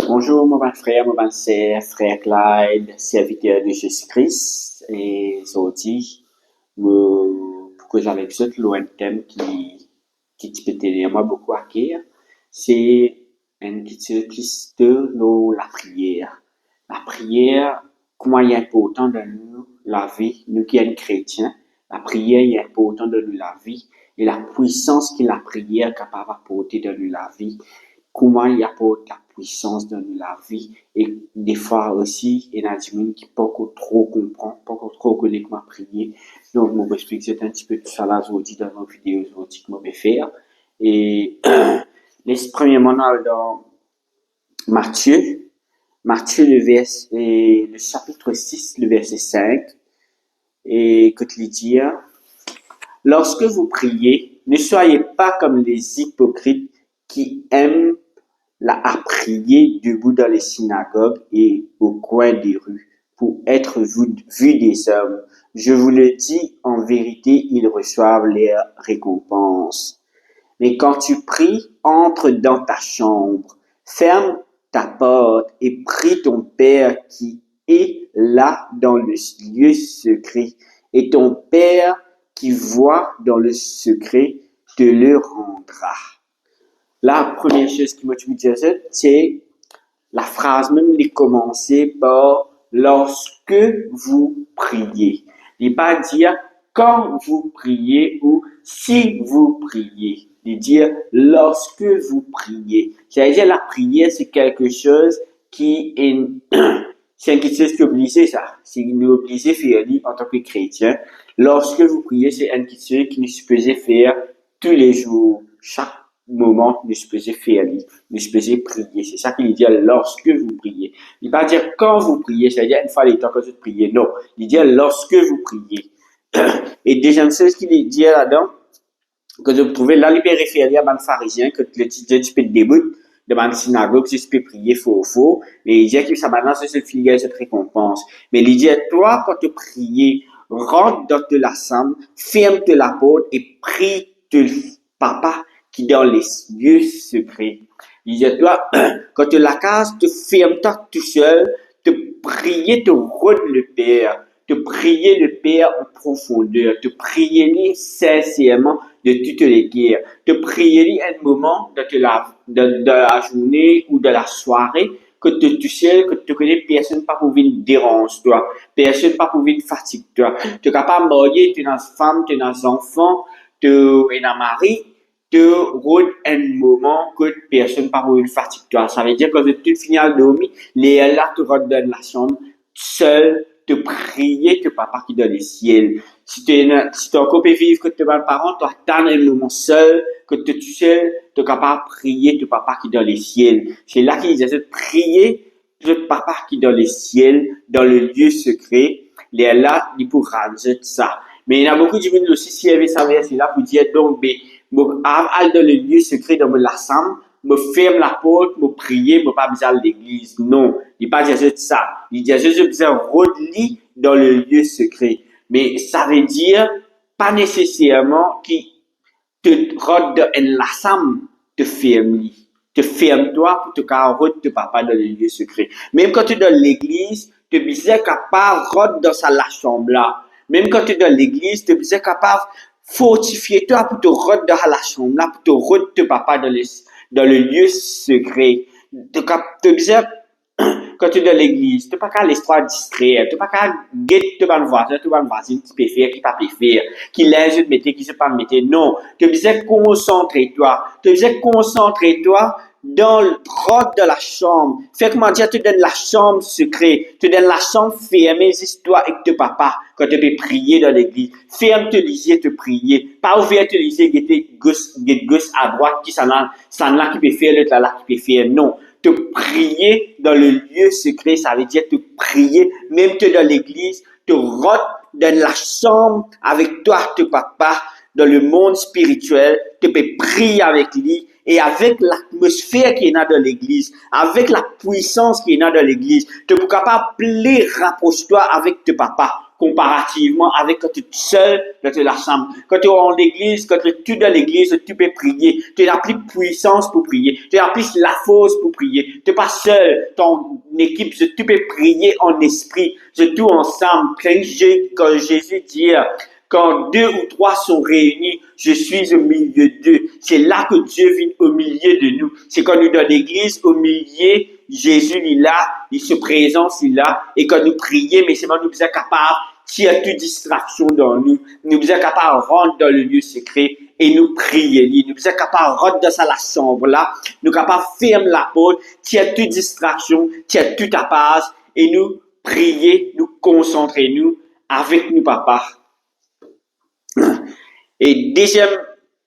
Bonjour, mon bon frère, mon bon sœur, frère Clyde, serviteur de Jésus-Christ. Et aujourd'hui, pourquoi j'avais besoin de un thème qui peut tenir moi beaucoup à cœur, c'est une question de la prière. La prière, comment il est important dans nous, la vie, nous qui sommes chrétiens, la prière est importante dans nous, la vie, et la puissance que la prière est capable d'apporter dans nous, la vie. Comment il apporte la puissance dans la vie et des fois aussi il y a des gens qui pas trop comprennent, pas trop connaissent comment prier. Donc je vais expliquer un petit peu tout ça là aujourd'hui dans nos vidéos aujourd'hui que je vais faire. Et premièrement dans Matthieu le chapitre 6, le verset 5, et que tu dis, lorsque vous priez, ne soyez pas comme les hypocrites qui aiment à prier debout dans les synagogues et au coin des rues pour être vus des hommes. Je vous le dis, en vérité, ils reçoivent leur récompense. Mais quand tu pries, entre dans ta chambre, ferme ta porte et prie ton Père qui est là dans le lieu secret. Et ton Père qui voit dans le secret te le rendra. La première chose qui m'a dit, c'est la phrase même de commencer par lorsque vous priez. Il ne pas dire quand vous priez ou si vous priez. Il dit lorsque vous priez. C'est-à-dire la prière, c'est quelque chose qui est c'est quelque chose qui est obligé, ça. C'est obligé de faire en tant que chrétien. Lorsque vous priez, c'est quelque chose qui nous supposé faire tous les jours, chaque moment, nous supposé faire, nous supposé prier. C'est ça qu'il dit lorsque vous priez. Il ne va pas dire quand vous priez, c'est-à-dire une fois les temps que vous priez. Non. Il dit lorsque vous priez. Et deuxième chose qu'il dit là-dedans, que vous trouvez là, il peut référer à un pharisien, que tu peux te débouter devant une synagogue, tu peux prier faux. Mais il dit que ça maintenant, c'est ce filière, cette récompense. Mais il dit, toi, quand tu pries, rentre dans la chambre, ferme la porte et prie ton papa qui dans les lieux secrets. Il dit, toi, quand tu la cases, tu fermes toi tout seul, te prier, te rôde le Père, te prier le Père en profondeur, te prier sincèrement de toutes les guerres, te prier un moment de la journée ou de la soirée, que tu sais, que tu connais personne pas pour venir déranger toi, personne pas pour venir fatiguer toi. Tu es capable de marier, tu es une femme, tu es un enfant, tu es un mari, tu rôdes un moment que personne pas pour venir fatiguer toi. Ça veut dire que tu finis à dormir, les là tu rentres dans la chambre, seul, te prier que papa qui est dans les ciels. Si tu es encore plus vivre que tes parents, tu attends un moment seul, que tu seul, tu es capable de prier que papa qui est dans les ciels. C'est là qu'il disait, prier que papa qui est dans les ciels, dans le lieu secret. Les là, il pourra rendre ça. Mais il y a beaucoup de gens aussi, s'il y avait ça verset là, pour dire, donc, mais, aller dans le lieu secret, dans la chambre, me ferme la porte, me prier, me pas besoin de l'église. Non. Il pas dire ça. Il dit, je besoin de dans le lieu secret. Mais ça veut dire, pas nécessairement qu'il te rentre dans la chambre, te ferme. Te ferme-toi pour te carotte de papa dans le lieu secret. Même quand tu es dans l'église, tu es bien capable de rentrer dans la chambre là. Même quand tu es dans l'église, tu es bien capable de fortifier toi pour te rentrer dans la chambre là, pour te rentrer de papa dans le lieu secret. Tu es bien quand tu es dans l'église, tu n'es pas qu'à l'histoire distraire, tu n'es pas qu'à guetter ton voisin qui peut faire, qui ne peut pas faire, qui laisse de mettre, qui ne sait pas mettre. Non, tu es besoin de concentrer-toi. Tu es besoin de concentrer-toi dans le droit de la chambre. Fais comment dire, tu donnes la chambre secrète, tu donnes la chambre fermée, c'est toi et ton papa, quand tu peux prier dans l'église. Ferme te lisier, te prier. Pas ouvert te lisier, guetter gauche à droite, qui s'en là qui peut faire, l'autre là qui peut faire. Non. Te prier dans le lieu secret, ça veut dire te prier, même que dans l'église, te rentre dans la chambre avec toi, ton papa, dans le monde spirituel, tu peux prier avec lui et avec l'atmosphère qui est là dans l'église, avec la puissance qui est là dans l'église, tu peux capable de rapprocher-toi avec ton papa. comparativement avec quand tu es seul dans la chambre. Quand tu es en l'église, quand tu es dans l'église, tu peux prier. Tu as plus de puissance pour prier. Tu as plus la force pour prier. Tu n'es pas seul. Ton équipe, tu peux prier en esprit. Tout ensemble. Quand Jésus dit, quand 2 ou 3 sont réunis, je suis au milieu d'eux. C'est là que Dieu vient au milieu de nous. C'est quand nous sommes dans l'église, au milieu, Jésus est là, il se présente, il est là. Et quand nous prions, mais c'est moi nous sommes capables, s'il y a toute distraction dans nous, nous sommes capables de rentrer dans le lieu secret et nous prier. Nous sommes capables de rentrer dans la chambre là, nous sommes capables de fermer la porte, s'il y a toute distraction, s'il y a tout à passe, et nous prier, nous concentrer nous avec nous, papa. Et deuxième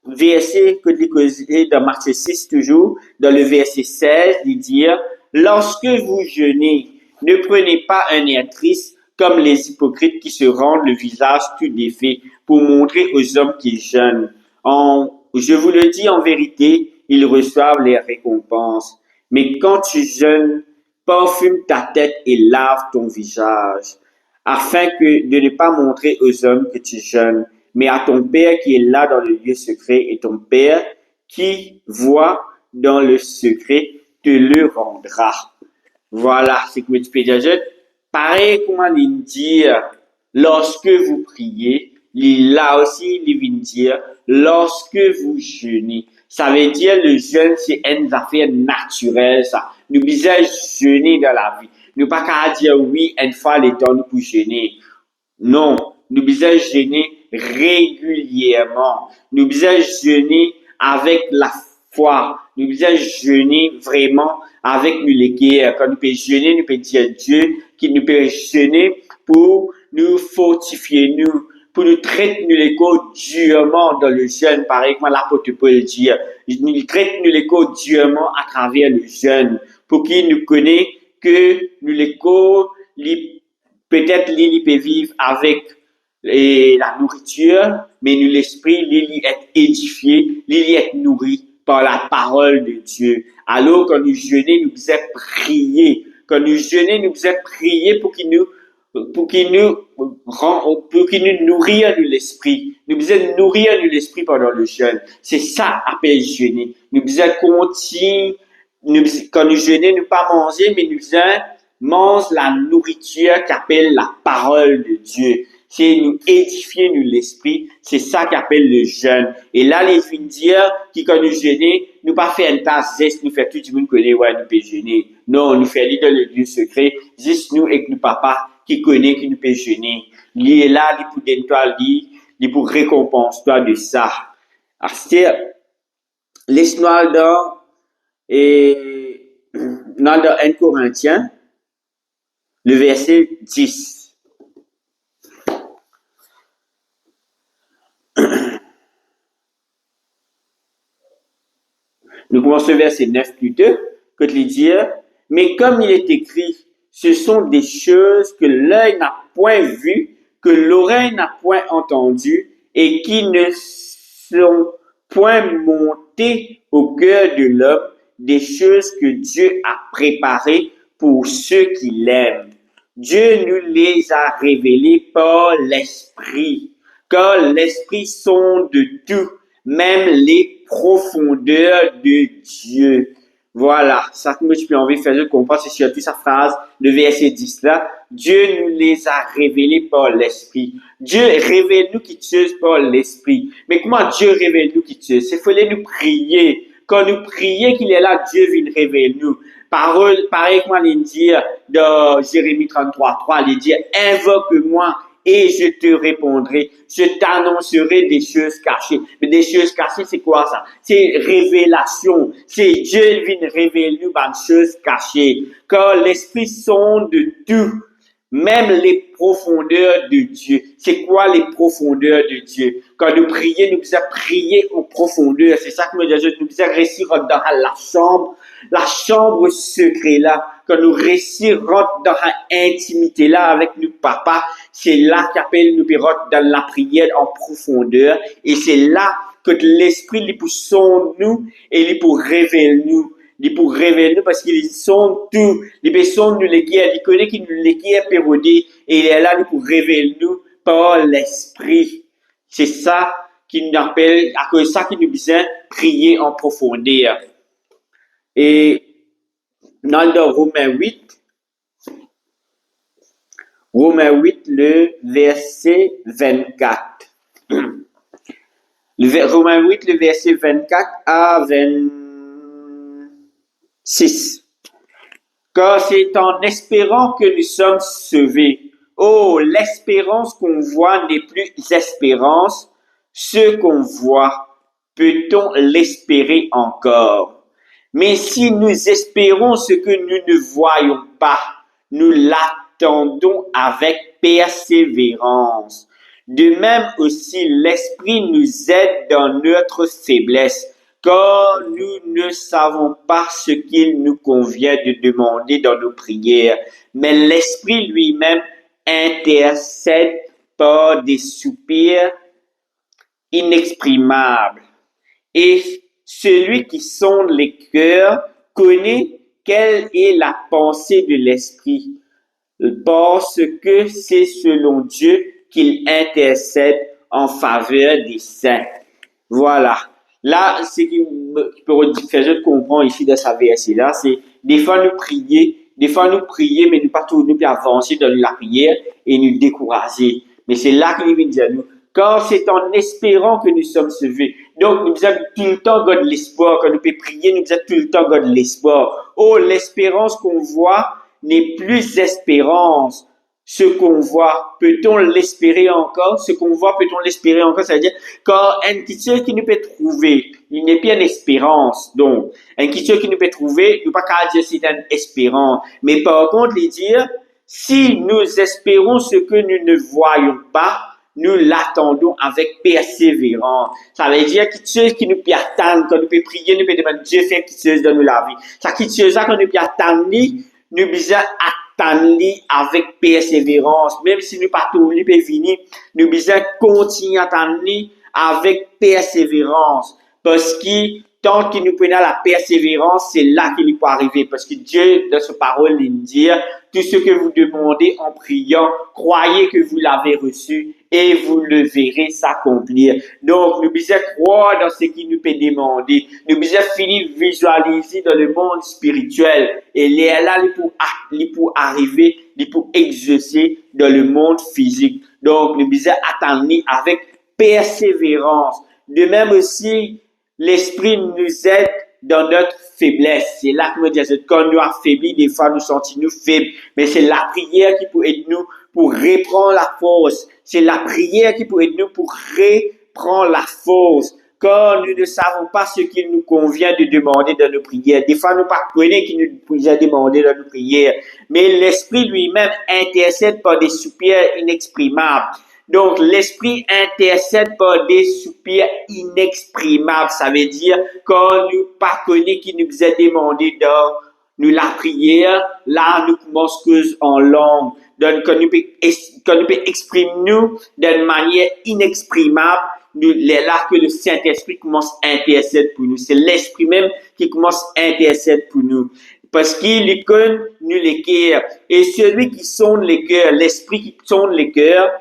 verset que nous lisons dans Matthieu 6 toujours, dans le verset 16, il dit, lorsque vous jeûnez, ne prenez pas un air triste comme les hypocrites qui se rendent le visage tout défait pour montrer aux hommes qu'ils jeûnent. Je vous le dis en vérité, ils reçoivent les récompenses. Mais quand tu jeûnes, parfume ta tête et lave ton visage, afin de ne pas montrer aux hommes que tu jeûnes, mais à ton Père qui est là dans le lieu secret, et ton Père qui voit dans le secret te le rendra. Voilà, c'est que tu peux dire. Pareil, comment il dit, lorsque vous priez, là aussi, il vient dire, lorsque vous jeûnez. Ça veut dire, le jeûne, c'est une affaire naturelle, ça. Nous devons jeûner dans la vie. Nous pas qu'à dire oui, une fois le temps, nous pouvons jeûner. Non, nous devons jeûner régulièrement. Nous devons jeûner avec la foi. Nous devons jeûner vraiment avec nous les guerres. Quand nous pouvons jeûner, nous pouvons dire Dieu qui nous peut jeûner pour nous fortifier, pour nous traiter nous les corps durement dans le jeûne. Pareil comme l'apôtre Paul dit, nous traite nous les corps durement à travers le jeûne, pour qu'il nous connaisse que nous les corps, peut-être il peut vivre avec la nourriture, mais nous l'esprit, il est édifié, il est nourri par la parole de Dieu. Alors, quand nous jeûnons, nous devons prier. Quand nous jeûnons, nous devons prier pour qu'il nous nourrir de l'esprit. Nous devons nourrir de l'esprit pendant le jeûne. C'est ça, appelle jeûner. Nous devons continuer, quand nous jeûnons, nous pas manger, mais nous devons manger la nourriture qu'appelle la parole de Dieu. C'est nous édifier nous l'esprit, c'est ça qu'appelle le jeûne. Et là, les filles dire qui quand nous jeûnons, nous pas faire une tasse geste, nous faire tout le monde connaît, ouais, nous peut jeûner. Non, nous faire dans le lieu secret, juste nous et nous papa qui connaît, qui nous peut jeûner. Lui est là, il pour donner toi, il pour récompenser toi de ça. Alors, c'est, laisse-moi dans 1 Corinthiens, le verset 10. Nous commençons verset 9 plutôt, que de dire, mais comme il est écrit, ce sont des choses que l'œil n'a point vues, que l'oreille n'a point entendues, et qui ne sont point montées au cœur de l'homme, des choses que Dieu a préparées pour ceux qui l'aiment. Dieu nous les a révélées par l'Esprit, car l'Esprit sonde tout, même les profondeurs de Dieu. Voilà, ça que moi je peux envie de faire, je comprends, c'est surtout sa phrase, le verset 10 là. Dieu nous les a révélés par l'Esprit. Dieu révèle nous qui Dieu par l'Esprit. Mais comment Dieu révèle nous qui Dieu? C'est fallait nous prier. Quand nous prions qu'il est là, Dieu vient révéler nous. Pareil comme il dit dans Jérémie 33:3, il dit, invoque-moi et je te répondrai. Je t'annoncerai des choses cachées. Mais des choses cachées, c'est quoi ça? C'est révélation. C'est Dieu vient révéler nous des choses cachées. Car l'Esprit sonde de tout, même les profondeurs de Dieu. C'est quoi les profondeurs de Dieu? Quand nous prions, nous devons prier aux profondeurs. C'est ça que nous devons réussir dans la chambre secrète là. Quand nous réussissons dans l'intimité là avec nous papa, c'est là qu'appelle nous dans la prière en profondeur. Et c'est là que l'Esprit lui pour sonde nous et lui pour révéler nous il pour révéler nous parce qu'ils sont tous, les personnes nous les ils connaissent qui nous les pérodé et il est là pour révéler nous par l'esprit. C'est ça qui nous appelle, à cause de ça qui nous besoin prier en profondeur. Et dans le Romains 8, le verset 24. Romains 8, le verset 24 à 26. Car c'est en espérant que nous sommes sauvés. Oh, l'espérance qu'on voit n'est plus espérance. Ce qu'on voit, peut-on l'espérer encore? Mais si nous espérons ce que nous ne voyons pas, nous l'attendons avec persévérance. De même aussi, l'Esprit nous aide dans notre faiblesse, car nous ne savons pas ce qu'il nous convient de demander dans nos prières, mais l'Esprit lui-même intercède par des soupirs inexprimables. Et celui qui sonde les cœurs connaît quelle est la pensée de l'Esprit, parce que c'est selon Dieu qu'il intercède en faveur des saints. Voilà. Là, ce qui peut faire je comprends ici dans sa verset-là, c'est des fois nous prier, mais nous pas toujours nous avancer dans la prière et nous décourager. Mais c'est là qu'il vient dire nous, car c'est en espérant que nous sommes sauvés. Donc, nous avons tout le temps God l'espoir. Quand nous pouvons prier, nous avons tout le temps God l'espoir. Oh, l'espérance qu'on voit n'est plus espérance. Ce qu'on voit, peut-on l'espérer encore? Ce qu'on voit, peut-on l'espérer encore? Ça veut dire, quand un question qui nous peut trouver, il n'est pas une espérance. Donc, un question qui nous peut trouver, nous pas qu'à dire c'est une espérance. Mais par contre, les dire, si nous espérons ce que nous ne voyons pas, nous l'attendons avec persévérance. Ça veut dire quelque chose qui nous peut attendre, quand nous peut prier, nous peut demander Dieu fait quelque chose dans la vie. Ça quelque chose ça quand nous peut attendre, nous besoin attendre avec persévérance. Même si nous pas tout peut venir, nous besoin continuer à attendre avec persévérance. Parce que tant que nous prenons la persévérance, c'est là qu'il peut arriver. Parce que Dieu, dans sa parole, il dit, tout ce que vous demandez en priant, croyez que vous l'avez reçu et vous le verrez s'accomplir. Donc, nous besoin croire dans ce qu'il nous peut demander. Nous besoin finir visualiser dans le monde spirituel. Et là, il pour arriver, il pour exercer dans le monde physique. Donc, nous besoin attendre avec persévérance. De même aussi, l'Esprit nous aide dans notre faiblesse. C'est là que nous disons, quand nous affaiblis, des fois nous sentons nous faibles. Mais c'est la prière qui peut aider nous pour reprendre la force. C'est la prière qui peut aider nous pour reprendre la force. Quand nous ne savons pas ce qu'il nous convient de demander dans nos prières. Des fois, nous ne comprenons qu'il nous a demandé dans nos prières. Mais l'Esprit lui-même intercède par des soupirs inexprimables. Donc, l'Esprit intercède par des soupirs inexprimables. Ça veut dire, quand nous pas connaissons qui nous a demandé dans nous la prière, là, nous commençons en langue. Donc, quand nous peut exprimer nous d'une manière inexprimable, nous, c'est là que le Saint-Esprit commence à intercéder pour nous. C'est l'Esprit même qui commence à intercéder pour nous. Parce qu'il connaît nous les cœurs. Et celui qui sonde les cœurs, l'Esprit qui sonde les cœurs,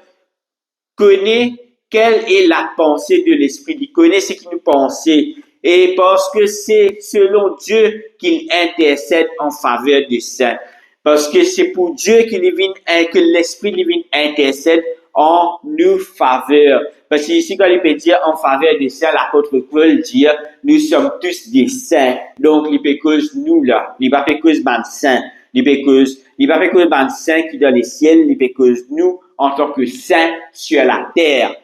connaît quelle est la pensée de l'Esprit. Il connaît ce qu'il nous pensait. Et parce que c'est selon Dieu qu'il intercède en faveur des saints. Parce que c'est pour Dieu que l'Esprit divin intercède en nous faveur. Parce que ici, quand il peut dire en faveur des saints, l'apôtre Paul dit, nous sommes tous des saints. Donc, il peut cause nous là. Il va faire cause ban saints. Il va faire cause ban saints qui dans les ciels. Il peut cause nous en tant que saints sur la terre.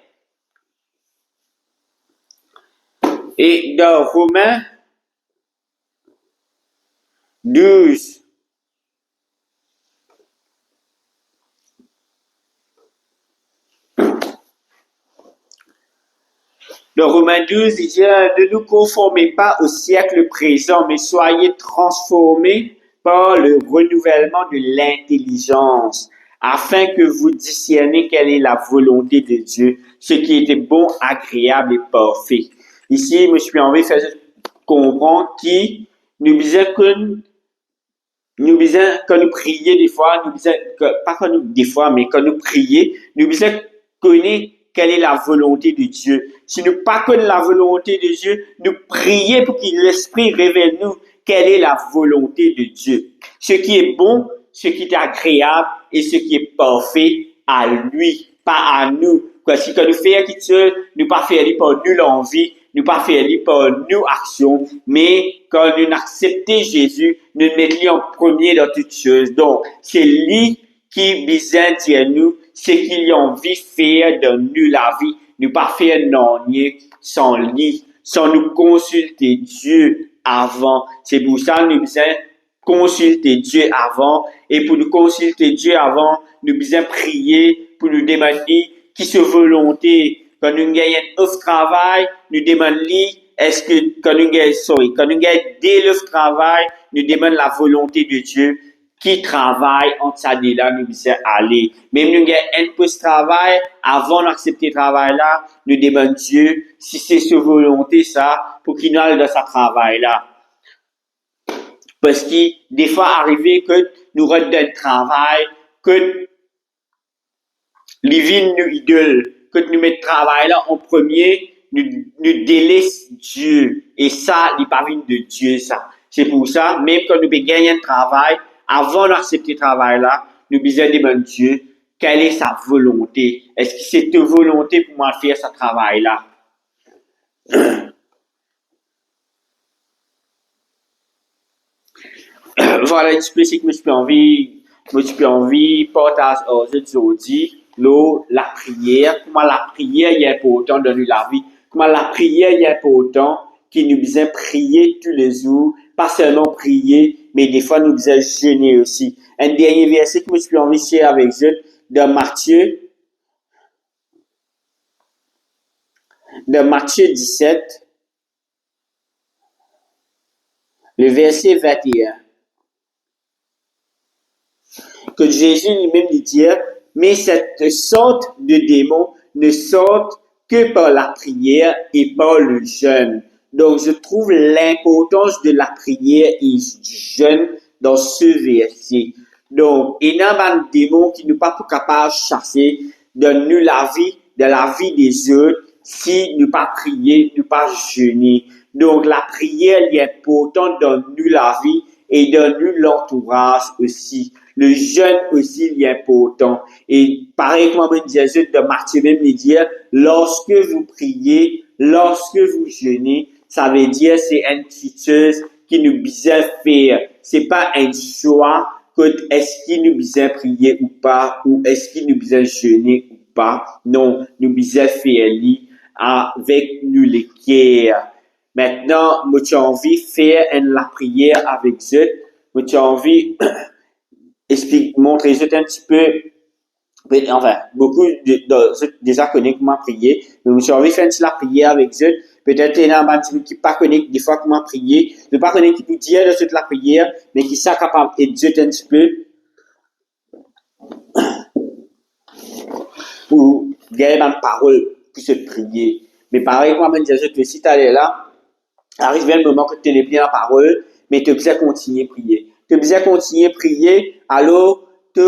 Et dans Romains 12, dans Romains 12, il dit, ne nous conformez pas au siècle présent, mais soyez transformés par le renouvellement de l'intelligence, afin que vous discerniez quelle est la volonté de Dieu, ce qui était bon, agréable et parfait. Ici, je suis envie de faire comprendre qui nous besoin que nous besoin quand nous prions des fois, nous besoin pas quand nous des fois, mais quand nous prions, nous besoin connaître quelle est la volonté de Dieu. Si nous pas connaissons la volonté de Dieu, nous prions pour que l'Esprit révèle nous quelle est la volonté de Dieu. Ce qui est bon, ce qui est agréable et ce qui est parfait à lui, pas à nous. Si quand nous faisons quelque chose, nous pas faire par nulle envie, nous pas faire par nous action, mais quand nous acceptons Jésus, nous mettons en premier dans toutes choses. Donc, c'est lui qui besoin dire nous ce qu'il a envie de faire dans nous la vie. Nous pas faire non sans lui, sans nous consulter Dieu avant. C'est pour ça que nous besoin consulter Dieu avant. Et pour nous consulter Dieu avant, nous besoin prier pour nous demander qui se volonté. Quand nous gagnons un travail, nous demandons est-ce que quand nous gagnons dès le travail, nous demandons la volonté de Dieu qui travaille en ça là, nous disons aller. Même nous gagnons un poste de travail, avant d'accepter le travail là, nous demandons Dieu si c'est sa volonté ça, pour qu'il nous aille dans ce travail là. Parce que des fois arrivé que nous rentrons dans le travail, que les vignes nous idolent, que nous mettons le travail là en premier, nous délaissons Dieu. Et ça, il n'est pas venu de Dieu, ça. C'est pour ça, même quand nous gagnons un travail, avant d'accepter ce travail là, nous besoin demander Dieu, quelle est sa volonté? Est-ce que c'est ta volonté pour moi faire ce travail là? Voilà un petit peu ce que je peux envie partager aujourd'hui, la prière, comment la prière est importante dans la vie, comment la prière est importante, qu'il nous besoin prier tous les jours, pas seulement prier, mais des fois nous besoin jeûner aussi. Un dernier verset que je peux envie de share avec vous, dans Matthieu 17, le verset 21. Que Jésus lui-même lui dit, mais cette sorte de démons ne sortent que par la prière et par le jeûne. Donc, je trouve l'importance de la prière et du jeûne dans ce verset. Donc, il y a un démon qui n'est pas capable de chasser de nous la vie des autres, si nous pas prier, nous pas jeûner. Donc, la prière est importante dans nous la vie et dans nous l'entourage aussi. Le jeûne aussi est important. Et pareil comme on disait de Matthieu même il dit, lorsque vous priez, lorsque vous jeûnez, ça veut dire c'est une chose qui nous besoin faire. C'est pas un choix que est-ce qu'il nous besoin prier ou pas, ou est-ce qu'il nous besoin jeûner ou pas. Non, nous besoin faire avec nous les cœurs. Maintenant, moi j'ai envie de faire la prière avec eux. Moi j'ai envie montrer eux un petit peu, enfin, beaucoup déjà connaissent comment prier. Donc, j'ai envie de faire la prière avec eux. Peut-être il y en a un qui pas connaît des fois comment prier. Ne pas connaître qui peut dire de la prière, mais qui sont capables d'aider un petit peu pour gagner une parole pour se prier. Mais pareil, comme on disait que si tu es là, arrive un moment que tu n'es plus la parole, mais tu as besoin de continuer à prier. Tu as besoin de continuer à prier, alors tu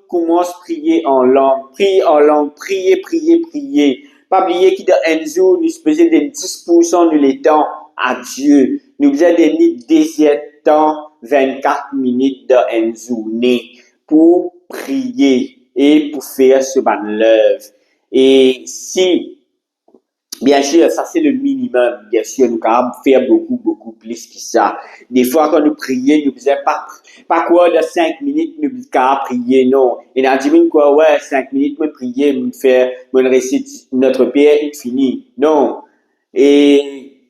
commences à prier en langue. Prie en langue, prier. Pas oublier qu'il y a un jour, nous faisons de 10% de l'étang à Dieu. Nous faisons des temps 24 minutes dans une journée pour prier et pour faire ce ban l'œuvre. Et si bien sûr, ça c'est le minimum. Bien sûr, nous pouvons faire beaucoup plus que ça. Des fois, quand nous prions, nous ne faisons pas quoi de 5 minutes, nous pouvons prier, non. Et dans 10 minutes, quoi, ouais, 5 minutes, nous prier, nous faire, nous réciter notre Père, il finit. Non. Et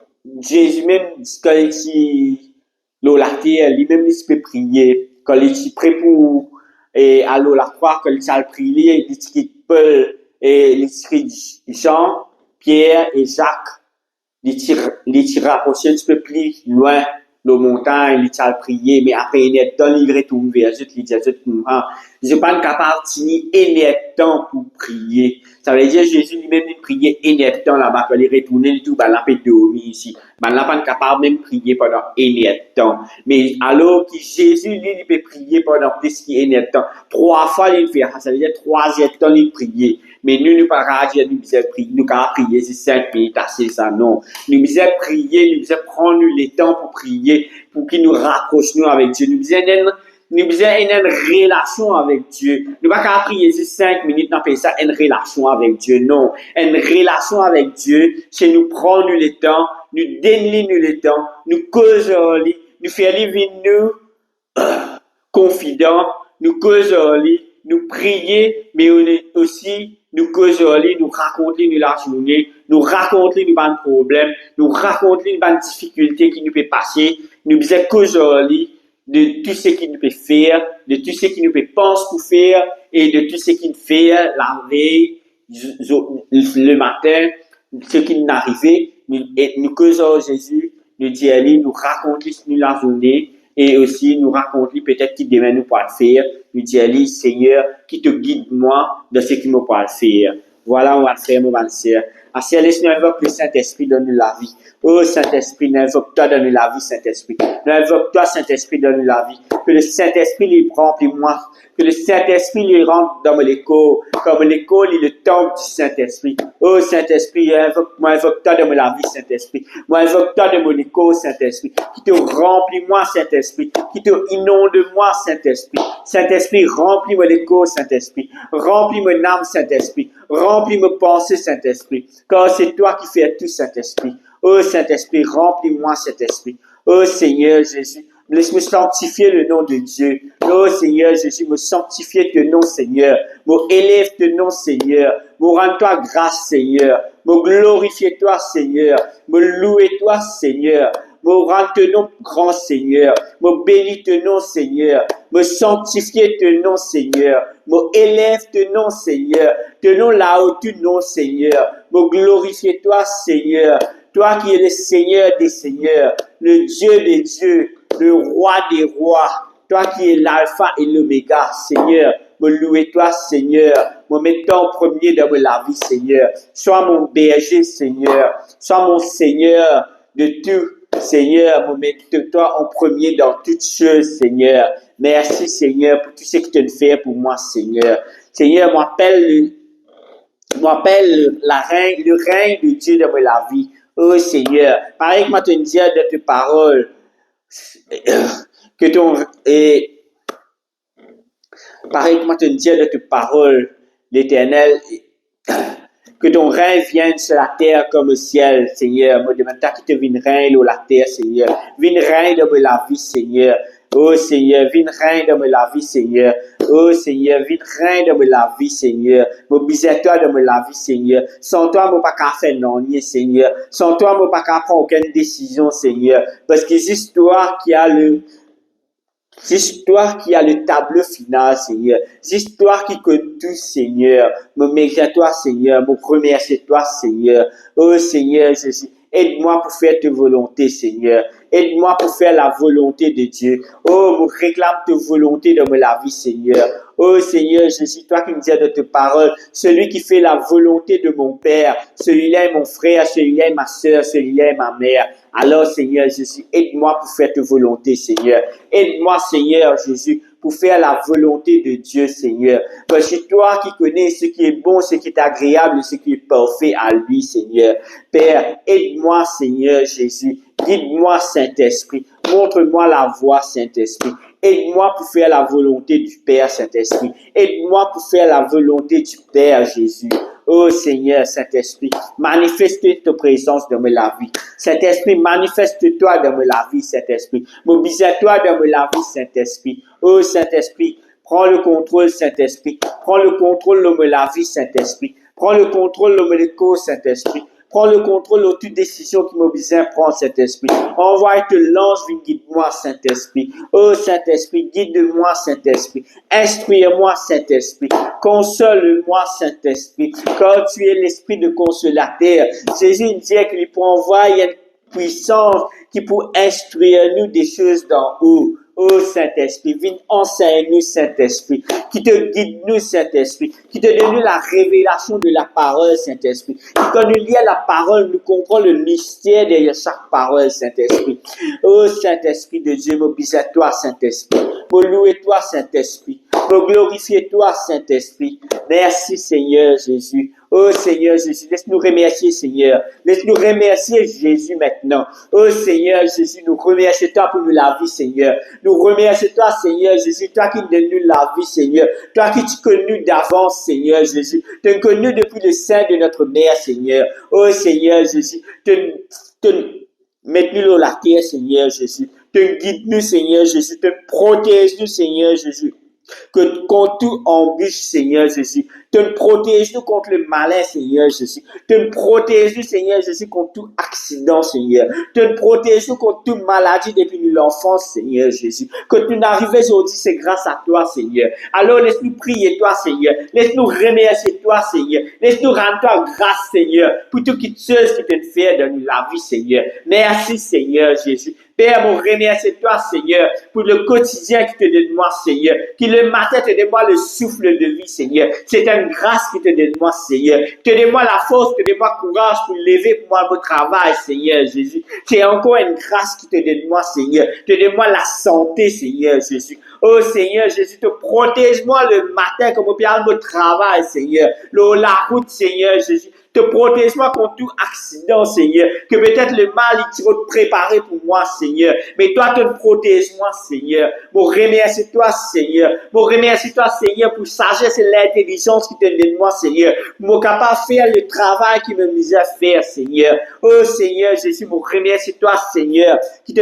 Jésus même, quand il la terre, lui-même, il peut prier. Quand il est prêt pour, et à la croix, quand il a prié, il dit Paul et l'esprit Jean, Pierre et Jacques, les tirer rapprocher un petit peu plus loin nos montagnes, il a prié, mais après, il est temps, il retourne vers eux, il dit, je suis pas capable de tenir énorme temps pour prier. Ça veut dire, Jésus lui-même, il priait énorme temps là-bas, quand il retourne, il tout, il a pas dormi ici. Il n'a pas capable même de prier pendant énorme temps. Mais alors que Jésus, lui, il peut prier pendant plus qu'énorme temps. 3 fois, il fait ça. Ça veut dire, 3e temps, il prier. Mais nous, nous pas dire, nous devons prier, nous devons prier, c'est 5 minutes, assez ça, non. Nous devons prier, nous devons prendre le temps pour prier, pour qu'il nous rapproche nous avec Dieu. Nous devons une relation avec Dieu. Nous ne pouvons pas prier 5 minutes, nous appelons ça une relation avec Dieu. Non. Une relation avec Dieu, c'est nous prendre le temps, nous donner le temps, nous causer, nous faire vivre nous confidents, nous causer, nous prier, mais aussi nous causer, nous raconter nous la journée, nous raconter nous bonnes problèmes, nous raconter nous bonnes difficultés qui nous peut passer, nous besoin causer de tout ce qu'il nous peut faire, de tout ce qu'il nous peut penser pour faire et de tout ce qu'il fait la veille, le matin, ce qui nous arrivait, nous causons Jésus, nous disons, nous raconter nous la journée et aussi nous raconter peut-être qui demain nous pourra faire, nous disons, Seigneur, qui te guide moi dans ce qui me pourra faire. Voilà, on va le faire, mon bon sœur. Assez, laisse-nous invoquer le Saint-Esprit dans la vie. Oh, Saint-Esprit, invoque-toi dans la vie, Saint-Esprit. Invoque-toi, Saint-Esprit, dans la vie. Que le Saint-Esprit lui remplit-moi. Que le Saint-Esprit lui rentre dans l'écho. Comme l'écho, il le tombe du Saint-Esprit. Oh, Saint-Esprit, invoque-toi dans la vie, Saint-Esprit. Moi, invoque-toi dans mon écho, Saint-Esprit. Qui te remplit-moi, Saint-Esprit. Qui te inonde-moi, Saint-Esprit. Saint-Esprit, remplis mon écho, Saint-Esprit. Remplis mon âme, Saint-Esprit. Remplis mes pensées, Saint-Esprit. Car c'est toi qui fais tout, Saint-Esprit. Oh Saint-Esprit, remplis-moi, Saint-Esprit. Oh Seigneur Jésus, laisse-moi sanctifier le nom de Dieu. Oh Seigneur Jésus, me sanctifier ton nom, Seigneur. Me élève ton nom, Seigneur. Me rends-toi grâce, Seigneur. Me glorifier toi, Seigneur. Me louer toi, Seigneur. Me rendre ton nom grand, Seigneur. Me bénis ton nom, Seigneur. Me sanctifier ton nom, Seigneur. Me élève ton nom, Seigneur. Ton nom là-haut, ton nom, Seigneur. Me glorifier toi, Seigneur. Toi qui es le Seigneur des Seigneurs, le Dieu des dieux, le Roi des rois, toi qui es l'alpha et l'oméga, Seigneur, me louer toi, Seigneur, me mettre en premier dans la vie, Seigneur. Sois mon berger, Seigneur. Sois mon Seigneur de tout, Seigneur. Me mettre toi en premier dans toutes choses, Seigneur. Merci, Seigneur, pour tout ce que tu fais pour moi, Seigneur. Seigneur, m'appelle le règne de Dieu dans la vie. Oh Seigneur, pareil que moi te dire de tes paroles, que ton, pareil que moi te dire de tes paroles, l'Éternel, que ton règne vienne sur la terre comme au ciel, Seigneur. Moi demande qui te vienne règne sur la terre, Seigneur. Vienne règne dans la vie, Seigneur. Oh Seigneur, viens règne dans la vie, Seigneur. Oh Seigneur, viens règne dans la vie, Seigneur. Mobilise-toi dans la vie, Seigneur. Sans toi, je ne peux pas faire non, Seigneur. Sans toi, je ne peux pas prendre aucune décision, Seigneur. Parce que c'est toi qui as le tableau final, Seigneur. C'est toi qui connais tout, Seigneur. Me mérite toi, Seigneur. Me remercie toi, Seigneur. Oh Seigneur Jésus. Aide-moi pour faire ta volonté, Seigneur. Aide-moi pour faire la volonté de Dieu. Oh, me réclame ta volonté dans ma vie, Seigneur. Oh Seigneur Jésus, toi qui me dis de tes paroles, celui qui fait la volonté de mon Père, celui-là est mon frère, celui-là est ma soeur, celui-là est ma mère. Alors Seigneur Jésus, aide-moi pour faire ta volonté, Seigneur. Aide-moi, Seigneur Jésus, pour faire la volonté de Dieu, Seigneur. Parce que toi qui connais ce qui est bon, ce qui est agréable, ce qui est parfait à lui, Seigneur. Père, aide-moi, Seigneur Jésus. Guide-moi, Saint-Esprit. Montre-moi la voie, Saint-Esprit. Aide-moi pour faire la volonté du Père, Saint-Esprit. Aide-moi pour faire la volonté du Père, Jésus. Oh Seigneur, Saint-Esprit, manifeste ta présence dans ma vie. Saint-Esprit, manifeste-toi dans ma vie, Saint-Esprit. Mobilise-toi dans ma vie, Saint-Esprit. Oh Saint-Esprit, prends le contrôle, Saint-Esprit. Prends le contrôle de ma vie, Saint-Esprit. Prends le contrôle de mon écho, Saint-Esprit. Prends le contrôle de toute décision qui m'oblige à prendre, Saint-Esprit. Envoie te lance, guide-moi, Saint-Esprit. Oh, Saint-Esprit, guide-moi, Saint-Esprit. Instruis-moi, Saint-Esprit. Console-moi, Saint-Esprit. Car tu es l'esprit de consolateur. Jésus dit qu'il peut envoyer puissance qui pour instruire nous des choses d'en haut. Oh Saint-Esprit, viens enseigne-nous Saint-Esprit, qui te guide nous Saint-Esprit, qui te donne la révélation de la parole Saint-Esprit, qui quand nous lisons la parole, nous comprenons le mystère derrière chaque parole Saint-Esprit. Oh Saint-Esprit de Dieu, me bis à toi Saint-Esprit, me louer toi Saint-Esprit, me glorifier toi Saint-Esprit. Merci Seigneur Jésus. Oh Seigneur Jésus, laisse-nous remercier Seigneur. Laisse-nous remercier Jésus maintenant. Oh Seigneur Jésus, nous remercions toi pour nous la vie Seigneur. Nous remercions toi Seigneur Jésus, toi qui nous donnes la vie Seigneur. Toi qui tu connu d'avance Seigneur Jésus. Tu es connu depuis le sein de notre mère Seigneur. Oh Seigneur Jésus, mets-nous dans la terre Seigneur Jésus. Te guide-nous Seigneur Jésus. Te protège-nous Seigneur Jésus. Que contre tout embûche, Seigneur Jésus. Te protège-nous contre le malin, Seigneur Jésus. Te protège-nous, Seigneur Jésus, contre tout accident, Seigneur. Te protège-nous contre toute maladie depuis l'enfance, Seigneur Jésus. Que tu n'arrives aujourd'hui, c'est grâce à toi, Seigneur. Alors laisse-nous prier toi, Seigneur. Laisse-nous remercier toi, Seigneur. Laisse-nous rendre toi grâce, Seigneur, pour tout qui te fait dans la vie, Seigneur. Merci, Seigneur Jésus. Père, mon remercie toi, Seigneur, pour le quotidien qui te donne moi, Seigneur. Qui le matin te donne moi le souffle de vie, Seigneur. C'est une grâce qui te donne moi, Seigneur. Te donne moi la force, te donne moi courage pour lever pour moi mon travail, Seigneur Jésus. C'est encore une grâce qui te donne moi, Seigneur. Te donne moi la santé, Seigneur Jésus. Oh Seigneur Jésus, te protège-moi le matin comme au bien mon travail, Seigneur. La route, Seigneur Jésus. Te protège-moi contre tout accident, Seigneur. Que peut-être le mal, il va te préparer pour moi, Seigneur. Mais toi, te protège-moi, Seigneur. Mon remercie toi, Seigneur. Mon remercie toi, Seigneur, pour sagesse et l'intelligence qui te donne moi, Seigneur. Pour me capable de faire le travail qui me mise à faire, Seigneur. Oh, Seigneur Jésus, mon remercie toi, Seigneur, qui te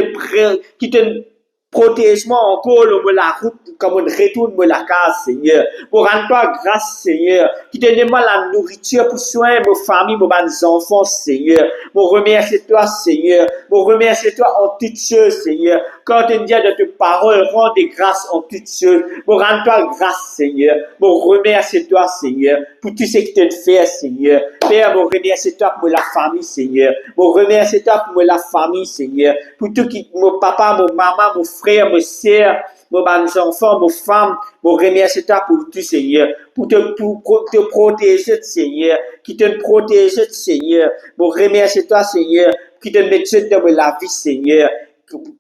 protège-moi encore le la route comme on retourne la case, Seigneur. Pour rendre toi grâce, Seigneur. Qui te donne moi la nourriture pour soigner mes familles, mes enfants, Seigneur. Mon remercie toi, Seigneur. Mon remercie toi en toutes choses, Seigneur. Quand tu dis de tes paroles, rends des grâces en toutes choses. Mon rendre toi grâce, Seigneur. Mon remercie toi, Seigneur, pour tout ce que tu fais, Seigneur. Père, mon remercie toi pour la famille, Seigneur. Mon remercie toi pour la famille, Seigneur. Pour tout qui, mon papa, mon maman, mon frère, mes sœurs, mes enfants, mes femmes, mon remercie toi pour tout, Seigneur, pour te protéger, Seigneur, qui te protège, Seigneur. Mon remercie toi, Seigneur, qui te met dans la vie, Seigneur.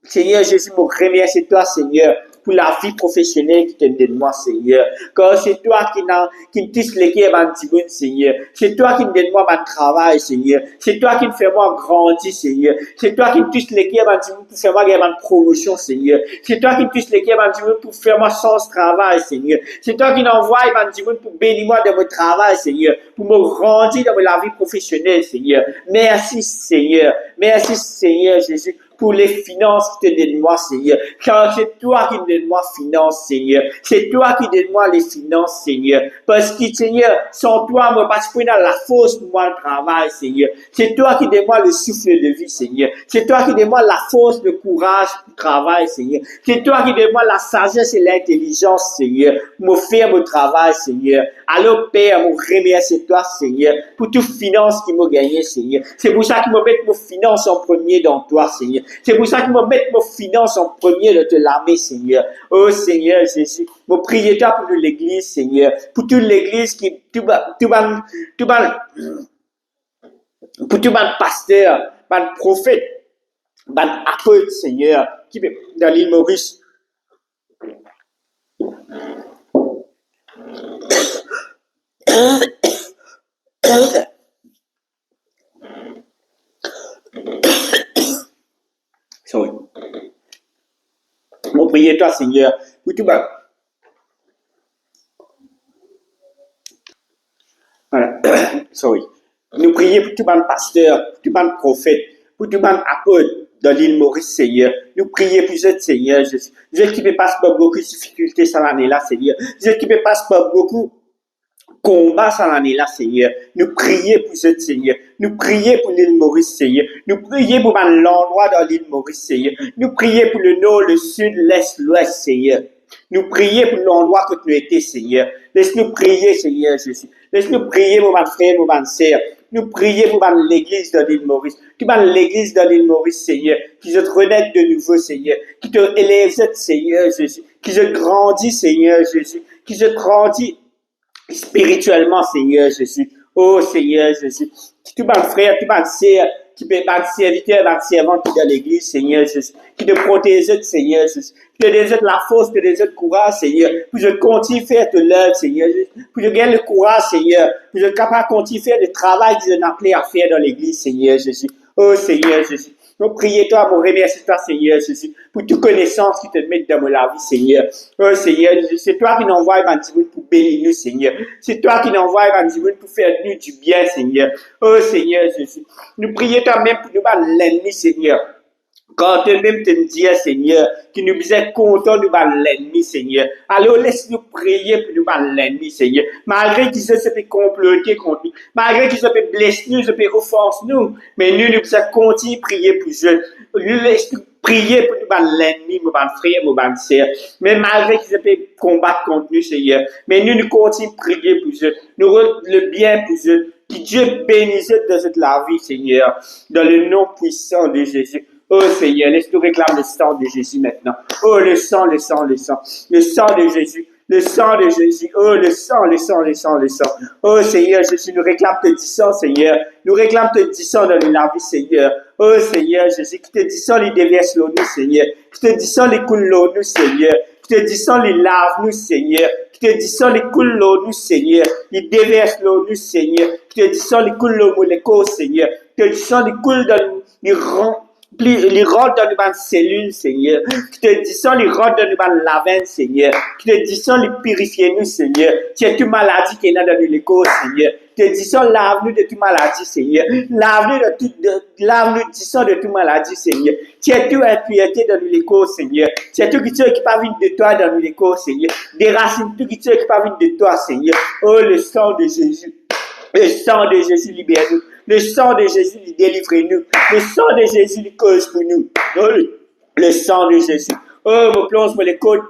Seigneur Jésus, mon remercie toi, Seigneur, pour la vie professionnelle qui te donne moi, Seigneur. Car c'est toi qui me touche les cœurs, mon Seigneur. C'est toi qui me donne moi mon travail, Seigneur. C'est toi qui me fais moi grandir, Seigneur. C'est toi qui me touche les cœurs, pour faire moi ma promotion, Seigneur. C'est toi qui me touche les cœurs, pour faire moi sans travail, Seigneur. C'est toi qui m'envoie, pour bénir moi de mon travail, Seigneur. Pour me grandir dans la vie professionnelle, Seigneur. Merci, Seigneur. Merci, Seigneur Jésus, pour les finances qui te donnent moi, Seigneur. Car c'est toi qui me donnes moi finances, Seigneur. C'est toi qui donnes moi les finances, Seigneur. Parce que, Seigneur, sans toi, moi, parce que dans la force pour moi le travail, Seigneur. C'est toi qui donnes moi le souffle de vie, Seigneur. C'est toi qui donnes moi la force, le courage pour le travail, Seigneur. C'est toi qui donnes moi la sagesse et l'intelligence, Seigneur, pour me faire mon travail, Seigneur. Alors, Père, je remercie toi, Seigneur, pour toute finance qui m'a gagné, Seigneur. C'est pour ça que je mets mes finances en premier dans toi, Seigneur. C'est pour ça que je mets mes finances en premier de te laver, Seigneur. Oh Seigneur Jésus, je prie toi pour l'église, Seigneur. Pour toute l'église qui, pour tout pasteur, prophète, apôtre, Seigneur, qui dans l'île Maurice. Sorry. Mon prier toi, Seigneur, pour tout bas. Voilà. Sorry. Nous prions pour tout le pasteur, pour tout le prophète, pour tout le apôtre dans l'île Maurice, Seigneur. Nous prions pour eux, Seigneur Jésus. Dieu qui ne passe pas beaucoup de difficultés cette année-là, Seigneur. Dieu qui ne passe pas beaucoup combat cette année-là, Seigneur. Nous prions pour eux, Seigneur. Nous prions pour l'île Maurice, Seigneur. Nous prions pour l'endroit dans l'île Maurice, Seigneur. Nous prions pour le nord, le sud, l'est, l'ouest, Seigneur. Nous prions pour l'endroit que tu étais, Seigneur. Laisse-nous prier, Seigneur Jésus. Laisse-nous prier, mon frère, mon sœur, Nous prions pour l'église de l'île Maurice. Tu vas l'église de l'île Maurice, Seigneur. Qui se renaître de nouveau, Seigneur. Qui te élève, Seigneur Jésus. Qui se grandit, Seigneur Jésus. Qui se grandit spirituellement, Seigneur Jésus. Oh, Seigneur Jésus. Tout le frère, tout le sœur, qui peut être serviteur, servant qui est dans l'église, Seigneur Jésus. Qui te protège, Seigneur Jésus. Qui te donne la force, qui te donne le courage, Seigneur. Pour que je continue à faire de l'œuvre, Seigneur Jésus. Pour que je gagne le courage, Seigneur. Pour que je sois capable de continuer à faire le travail qu'ils ont appelé à faire dans l'église, Seigneur Jésus. Oh, Seigneur Jésus. Nous prions toi, mon remercie toi, Seigneur Jésus, pour toute connaissance qui te met dans la vie, Seigneur. Oh, Seigneur Jésus, c'est toi qui nous envoie Evangile pour bénir nous, Seigneur. C'est toi qui nous envoie Evangile pour faire nous du bien, Seigneur. Oh, Seigneur Jésus. Nous prions toi même pour nous battre l'ennemi, Seigneur. Quand toi-même te dis, Seigneur, que nous sommes contents de battre l'ennemi, Seigneur. Alors laisse-nous prier pour nous battre l'ennemi, Seigneur. Malgré qu'ils se peut comploter contre nous, malgré qu'ils se peut blesser nous, se peut offenser nous, mais nous sommes continuer à prier pour eux. Nous laisse-nous prier pour nous battre l'ennemi, mon frère, mon sœur. Mais malgré qu'ils se peut combattre contre nous, Seigneur, mais nous continuons à prier pour eux. Nous le bien pour eux. Que Dieu bénisse de cette la vie, Seigneur, dans le nom puissant de Jésus. Oh Seigneur, laisse-nous réclamer le sang de Jésus maintenant. Oh, le sang, le sang, le sang. Le sang de Jésus. Le sang de Jésus. Oh, le sang, le sang, le sang, le sang. Oh Seigneur, Jésus, nous réclame te dis sang, Seigneur. Nous réclame te dis sang dans la vie, Seigneur. Oh Seigneur, Jésus, qui te dis sang, les déverse l'eau, nous, Seigneur. Qui te dis sang, les coule l'eau, nous, Seigneur. Qui te dis sang, les lave, nous, Seigneur. Qui te dis sang, les coule l'eau, nous, Seigneur. Les déverse l'eau, nous, Seigneur. Qui te dis sang, les coule l'eau, les causes, Seigneur. Qui te dis sang, les coule dans les rangs. Les rentrent dans une cellule, Seigneur. Qui te dis ça, les rentrent dans une lavenne, Seigneur. Qui te dis ça, les purifier nous, Seigneur. Tu as toute maladie qui est dans les corps, Seigneur. Qui te dis ça, lave-nous de toute maladie, Seigneur. Lave-nous, dis ça de toute maladie, Seigneur. Tu as toute impureté dans les corps, Seigneur. Tu as tout qui n'est pas venu de toi dans les corps, Seigneur. Déracine tout qui n'est pas venu de toi, Seigneur. Oh, le sang de Jésus. Le sang de Jésus libère-nous. Le sang de Jésus délivre-nous. Le sang de Jésus cause pour nous. Oh, le sang de Jésus. Oh, nous plongeons les côtes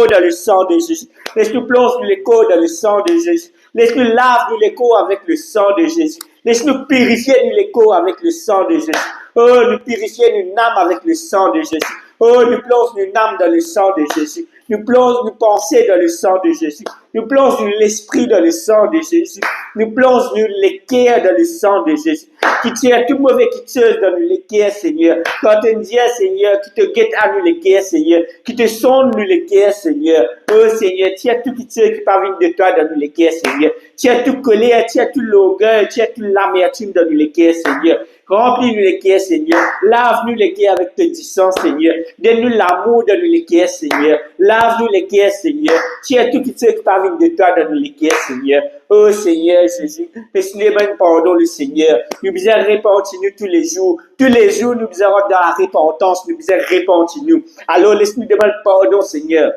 dans le sang de Jésus. Laisse-nous plonger les côtes dans le sang de Jésus. Laisse-nous laver les côtes avec le sang de Jésus. Laisse-nous purifier les côtes avec le sang de Jésus. Oh, nous purifier une âme avec le sang de Jésus. Oh, nous plongeons une âme dans le sang de Jésus. Nous plongeons nos pensées dans le sang de Jésus. Nous plongeons l'esprit dans le sang de Jésus. Nous plongeons les cœurs dans le sang de Jésus. Qui tire tout mauvais qui tire dans nous les cœurs, Seigneur. Quand tu dis, Seigneur, qui te guette à nous les cœurs, Seigneur. Qui te sonde nous les cœurs, Seigneur. Oh, Seigneur, tire tout qui tire qui parvient de toi dans nous les cœurs, Seigneur. Tire tout colère, tire tout l'orgueil, tire tout l'amertume dans nous les cœurs, Seigneur. Remplis-nous les cœurs, Seigneur. Lave-nous les cœurs avec tes sang, Seigneur. Donne-nous l'amour dans nous les cœurs, Seigneur. Lave-nous les cœurs, Seigneur. Tire tout qui parvient de toi dans nous les cœurs, Seigneur. Oh, Seigneur Jésus. Laisse-nous demander pardon, le Seigneur. Nous besoin repentir-nous tous les jours. Tous les jours, nous besoin dans la repentance. Nous besoin repentir-nous. Alors, laisse-nous demander pardon, Seigneur.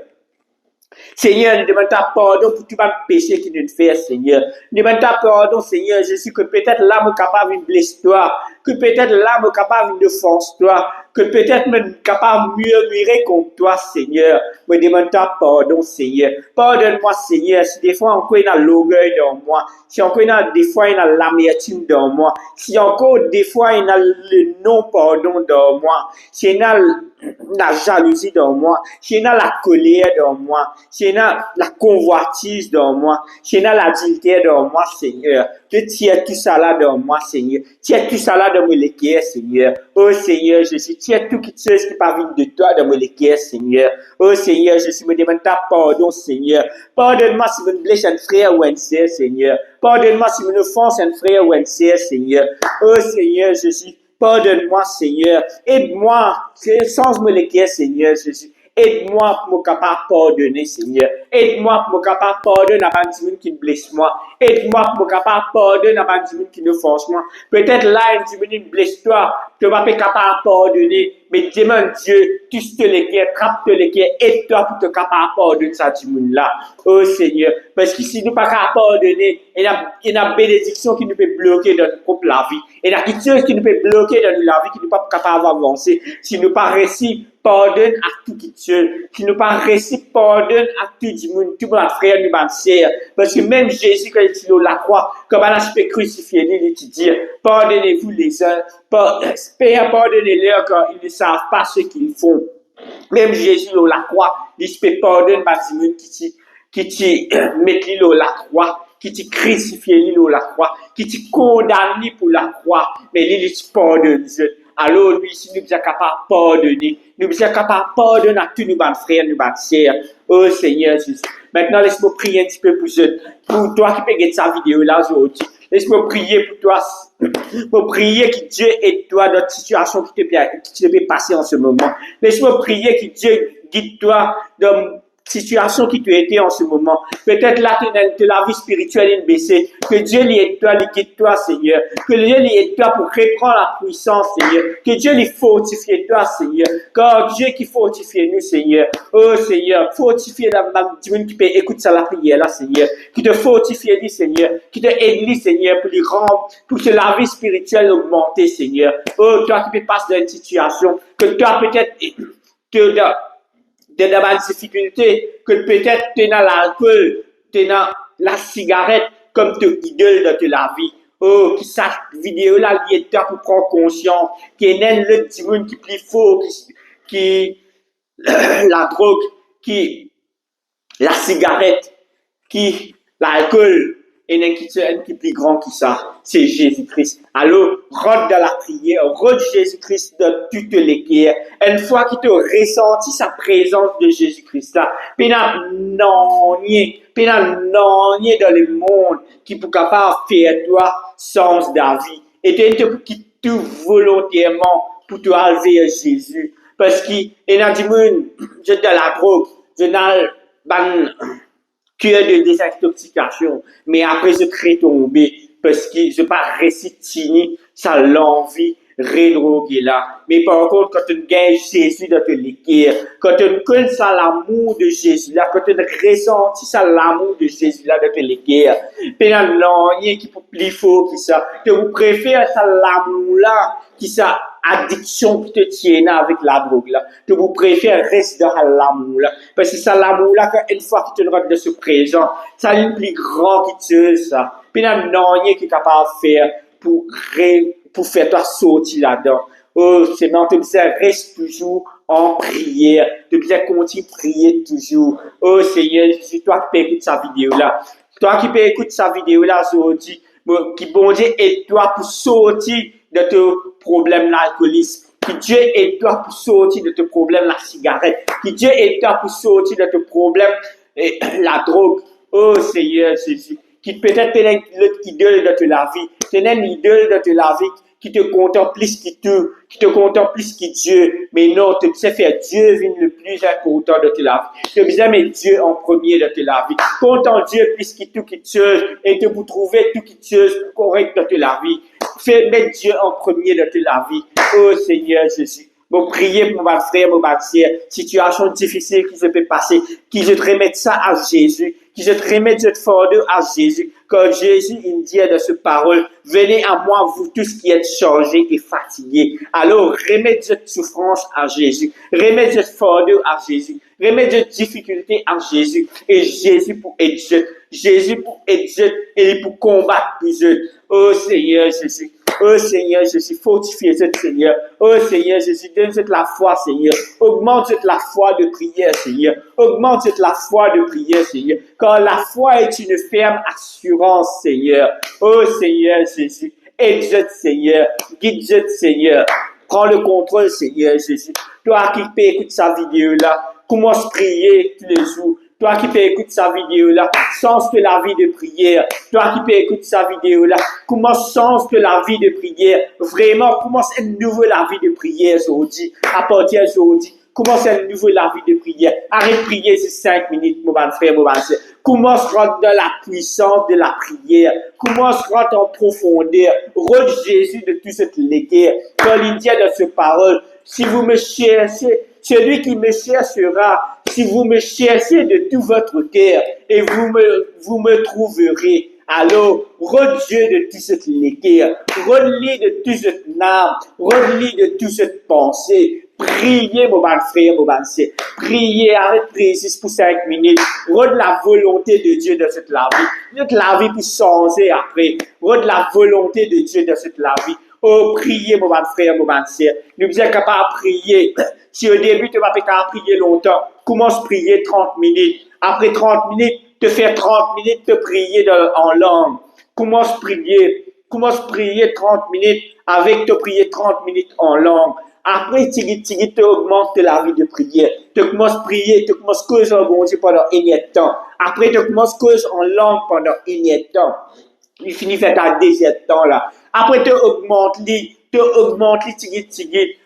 Seigneur, nous demandons pardon pour tout le péché qui nous fait, Seigneur. Nous demandons pardon, Seigneur Jésus, que peut-être l'âme est capable de blesser toi, que peut-être l'âme est capable de forcer toi, que peut-être même capable de murmurer contre toi, Seigneur. Nous demandons pardon, Seigneur. Pardonne-moi, Seigneur, si des fois encore il y a l'orgueil dans moi, si encore des fois il y a l'amertume dans moi, si encore des fois il y a le non-pardon dans moi, si il y a la jalousie dans moi, si il y a la colère dans moi, si il y a la convoitise dans moi, si il y a l'adultère dans moi, Seigneur. Je tire tout ça là dans moi, Seigneur. Tire tout ça là dans mon cœur, Seigneur. Oh Seigneur Jésus, tire tout qui parvient de toi dans mon cœur, Seigneur. Oh Seigneur Jésus, me demande ta pardon, Seigneur. Pardonne-moi si je me blesse un frère ou un sœur, Seigneur. Pardonne-moi si je me offense un frère ou un sœur, Seigneur. Oh Seigneur Jésus, pardonne-moi, Seigneur. Aide-moi. Change-moi le cœur, Seigneur Jésus. Aide-moi pour me capable pardonner, Seigneur. Aide-moi pour me capable pardonner à un qui me blesse moi. Aide-moi pour me capable pardonner à un qui me force moi. Peut-être là, un me blesse toi. Tu vas pas capable pardonner. Mais demande Dieu, touche-te les cœurs, trappe-te les cœurs, aide-toi pour te capable pardonner ça du monde là. Oh Seigneur. Parce que si nous pas capable pardonner, il y a une bénédiction qui nous peut bloquer dans notre propre la vie. Il y a quelque chose qui nous peut bloquer dans la vie, qui nous pas capable d'avancer. Si nous pas réussi, pardonne à tout qui tue. Si nous pas réussi, pardonne à tout le monde, tout mon frère, tout mon sœur. Parce que même Jésus, quand il est sur la croix, comment là, je peux crucifier lui, tu dis, pardonnez-vous les uns, Père, pardonnez-leur car ils ne savent pas ce qu'ils font. Même Jésus, là, la croix, il se peut pardonner Maxime qui t'y met lui, là, la croix, qui t'y crucifié, lui, là, la croix, qui t'y condamné pour la croix, mais lui, il te pardonne. Alors, lui, si nous sommes capables de pardonner, nous sommes capables de pardonner à tous nos frères, nos sœurs. Oh Seigneur Jésus. Maintenant, laisse-moi prier un petit peu pour toi qui peux regarder sa vidéo là aujourd'hui. Laisse-moi prier pour toi. Pour prier que Dieu aide toi dans la situation qui te peut passer en ce moment. Laisse-moi prier que Dieu guide toi dans situation qui tu étais en ce moment. Peut-être là, que la vie spirituelle est baissée. Que Dieu lui aide toi, lui guide toi, Seigneur. Que Dieu lui aide toi pour reprendre la puissance, Seigneur. Que Dieu lui fortifie toi, Seigneur. Car Dieu qui fortifie nous, Seigneur. Oh, Seigneur, fortifie la divine qui peut écouter ça la prière, là, Seigneur. Qui te fortifie, lui, Seigneur. Qui te aide, lui, Seigneur, pour lui rendre, pour que la vie spirituelle augmente, Seigneur. Oh, toi qui peux passer dans une situation, que toi peut-être, dans une difficulté, que peut-être tu es dans l'alcool, tu es dans la cigarette, comme tu idole de la vie. Oh, qui cette vidéo-là, il est temps pour prendre conscience, qu'il y a le petit monde qui est plus fort, qui la drogue, qui la cigarette, qui l'alcool, et un qui est plus grand que ça, c'est Jésus-Christ. Alors, rentre dans la prière, rentre Jésus-Christ dans toutes les guerres. Une fois que tu as ressenti sa présence de Jésus-Christ là, puis non, dans le monde qui peut capable faire toi sens de la vie. Et tu quittes tout volontairement pour te aller vers Jésus. Parce qu'il y a du monde, je dans la drogue, je dans cure de désintoxication, mais après je serais tombé parce que je pas réciter ça l'envie redroguer là. Mais par contre, quand tu gagnes Jésus dans ton cœur, quand tu connais ça l'amour de Jésus là, quand tu ressenti ça l'amour de Jésus là dans ton cœur, puis là non, rien qui peut plus fort que ça. Que vous préférez ça l'amour là qui ça addiction qui te tient avec la drogue là. Que vous préférez rester dans l'amour là. Parce que ça l'amour là, une fois que tu rentres de ce présent, ça est le plus grand qui te ça. Puis là, non, rien qui est capable de faire pour faire toi sortir là-dedans. Oh, c'est non, tu reste toujours en prière. Tu continuer de prier toujours. Oh, Seigneur, c'est toi qui peux écouter sa vidéo là. Toi qui peux écouter sa vidéo là aujourd'hui, qui bon Dieu aide-toi pour sortir de ton problème l'alcoolisme. Que Dieu aide-toi pour sortir de ton problème la cigarette. Que Dieu aide-toi pour sortir de ton problème la drogue. Oh Seigneur Jésus. Qui peut-être est l'idole de la vie. C'est l'idole de la vie qui te contemple plus qui te contemple plus que Dieu. Mais non, tu sais faire Dieu vient le plus important de la vie. Tu besoin mettre Dieu en premier de la vie. Content Dieu plus que tout qui chose et te vous trouver tout qui chose correct de la vie. Fais mettre Dieu en premier de la vie. Oh Seigneur Jésus. Bon, priez pour ma frère, mon sœur, situation difficile qui se peut passer, qui je te remette ça à Jésus, qui je te remette cette fardeau à Jésus. Quand Jésus, il dit de ce parole, venez à moi, vous tous qui êtes chargés et fatigués. Alors, remettez cette souffrance à Jésus, remettez cette fardeau à Jésus, remettez cette difficulté à Jésus, et Jésus pour aider, Jésus pour aider, et pour combattre pour eux. Oh Seigneur Jésus. Oh Seigneur Jésus, fortifie cette Seigneur. Oh Seigneur Jésus, donne cette la foi, Seigneur. Augmente cette la foi de prière, Seigneur. Augmente cette la foi de prière, Seigneur. Car la foi est une ferme assurance, Seigneur. Oh Seigneur Jésus, aide-je, Seigneur. Guide-je, Seigneur. Prends le contrôle, Seigneur Jésus. Toi qui peux écouter sa vidéo là, commence à prier tous les jours. Toi qui peux écouter sa vidéo là, sens que la vie de prière. Toi qui peux écouter sa vidéo là, commence sens que la vie de prière. Vraiment, commence une nouvelle la vie de prière aujourd'hui. À partir d'aujourd'hui, commence une nouvelle la vie de prière. Arrête de prier ces 5 minutes, mon bon frère, mon bon frère. Commence rentrer dans la puissance de la prière. Commence rentrer en profondeur. Rentre Jésus de toute cette léguère. Quand il dit dans cette parole, si vous me cherchez, celui qui me cherchera, si vous me cherchez de tout votre cœur, et vous me trouverez. Alors, redis de toute cette léguère, redis de toute cette âme, redis de toute cette pensée, Priez, mon bon frère, mon bonne sœur. Priez, arrête de prier juste pour 5 minutes. Rôde la volonté de Dieu dans cette la vie. Notre la vie pour changer après. Rôde la volonté de Dieu dans cette la vie. Oh, priez, mon bon frère, mon bonne sœur. Nous sommes capables de prier. Si au début, tu vas pas capable de prier longtemps, commence à prier 30 minutes. Après 30 minutes, te faire 30 minutes de prier en langue. Commence à prier 30 minutes avec te prier 30 minutes en langue. Après, tu augmentes la vie de prière. Tu commences à prier, tu commences à causer en bon Dieu pendant un temps. Après, tu commences à causer en langue pendant un temps. Il finit faire ta deuxième temps là. Après, tu augmentes tigit.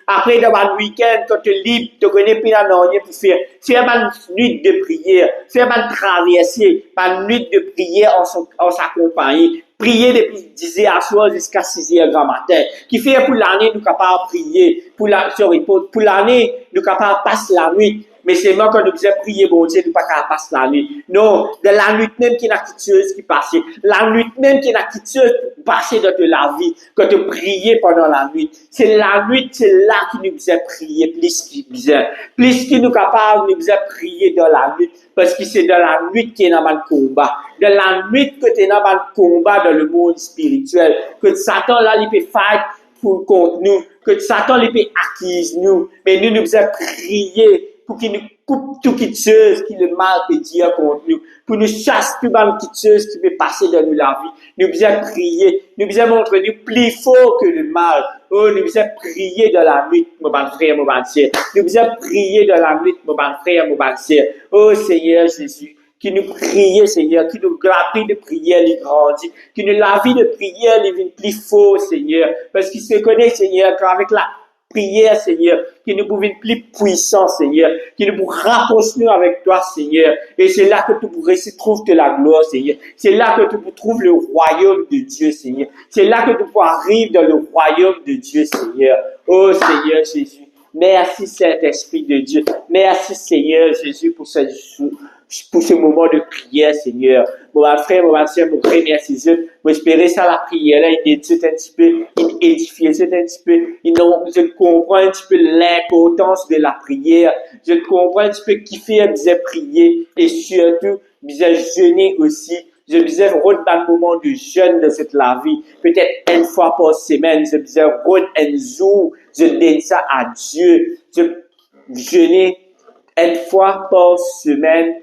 Après, dans le week-end, quand tu es libre, tu connais plus la rien pour faire. Faire une nuit de prière. Faire une traversée. Une nuit de prière en s'accompagnant. Prier depuis 10 heures à soir jusqu'à 6 heures grand matin. Qui fait pour l'année, nous capables de prier. Pour l'année, nous capables de passer la nuit. Mais c'est moi quand nous faisons prier, bon Dieu, nous pas qu'à passer la nuit. Non, de la nuit même qui est la quitteuse qui passe. La nuit même qui est la quitteuse pour passer dans la vie. Quand tu prier pendant la nuit. C'est la nuit, c'est là que nous faisons prier plus qu'il besoin. Plus que nous capables, nous faisons prier dans la nuit. Parce que c'est dans la nuit qu'il y a le combat. Dans la nuit que tu es dans le combat dans le monde spirituel. Que Satan là, il peut fight contre nous. Que Satan, il peut acquise nous. Mais nous faisons prier pour qu'il nous coupe tout quitteuse qui le mal peut dire contre nous, pour nous chasser tout mal quitteuse qui peut passer dans nous la vie. Nous besoin prier, nous besoin montrer nous plus fort que le mal. Oh, nous besoin prier dans la nuit, mon bon frère, mon bon sœur. Nous besoin prier dans la nuit, mon bon frère, mon bon sœur. Oh, Seigneur Jésus, qui nous prie, Seigneur, qui nous grapit de prière, les grandit, qui nous la vie de prière, les vient plus fort, Seigneur, parce qu'il se connaît, Seigneur, qu'avec la prière, Seigneur, qui nous pouvait plus puissant, Seigneur, qui nous rapproche nous avec toi, Seigneur. Et c'est là que tu pourrais se trouver de la gloire, Seigneur. C'est là que tu trouves le royaume de Dieu, Seigneur. C'est là que tu pourras arriver dans le royaume de Dieu, Seigneur. Oh, Seigneur Jésus. Merci, Saint-Esprit de Dieu. Merci, Seigneur Jésus, pour ce moment de prière, Seigneur. Mon frère, mon soeur, mon remercie Dieu. Moi, espérer ça, la prière, là, il édifie un petit peu, il édifie un petit peu. Je comprends un petit peu l'importance de la prière. Je comprends un petit peu qui fait bien prier et surtout, bien jeûner aussi. Je disais, rôde dans le moment de jeûne de cette la vie. Peut-être une fois par semaine. Je disais, rôde un jour. Je donne ça à Dieu. Je jeûner une fois par semaine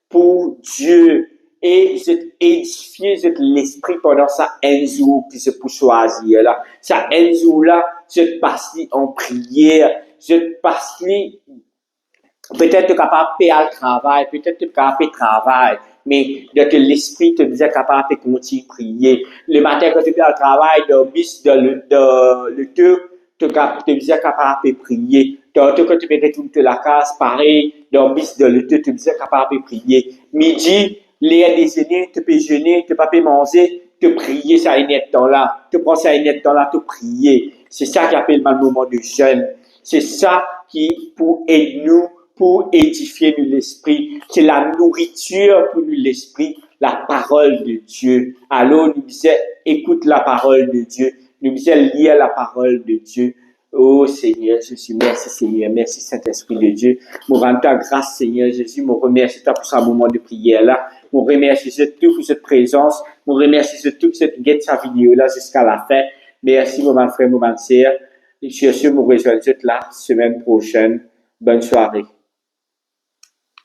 pour Dieu. Et je édifie l'esprit pendant ça un jour que je peux choisir là. Ça un jour là, je passe en prière. Je passe peut-être tu es capable de faire le travail, peut-être tu es capable de travail, mais de l'esprit te disait capable de continuer à prier. Le matin quand tu fais le travail, dans le deux, tu es déjà capable de prier. Quand tu retournes de la case, pareil, dans le deux, tu es déjà capable de prier. Midi, les déjeuner, tu peux jeûner, tu peux manger, te prier, ça une temps là. Tu prends ça une temps là, te prier. C'est ça qui appelle le moment de jeûne. C'est ça qui, pour aider nous, pour édifier nous l'esprit. C'est la nourriture pour nous l'esprit, la parole de Dieu. Alors, nous disons, écoute la parole de Dieu. Nous disons, lire la parole de Dieu. Oh Seigneur Jésus, merci Seigneur, merci Saint-Esprit de Dieu. Mon rends ta grâce Seigneur Jésus, mon remercie toi pour ce moment de prière là. Mon remercie surtout pour cette présence. Mon remercie surtout pour cette guette sa vidéo là jusqu'à la fin. Merci mon frère, mon sœur. Et sur ce, mon rejoins la semaine prochaine. Bonne soirée.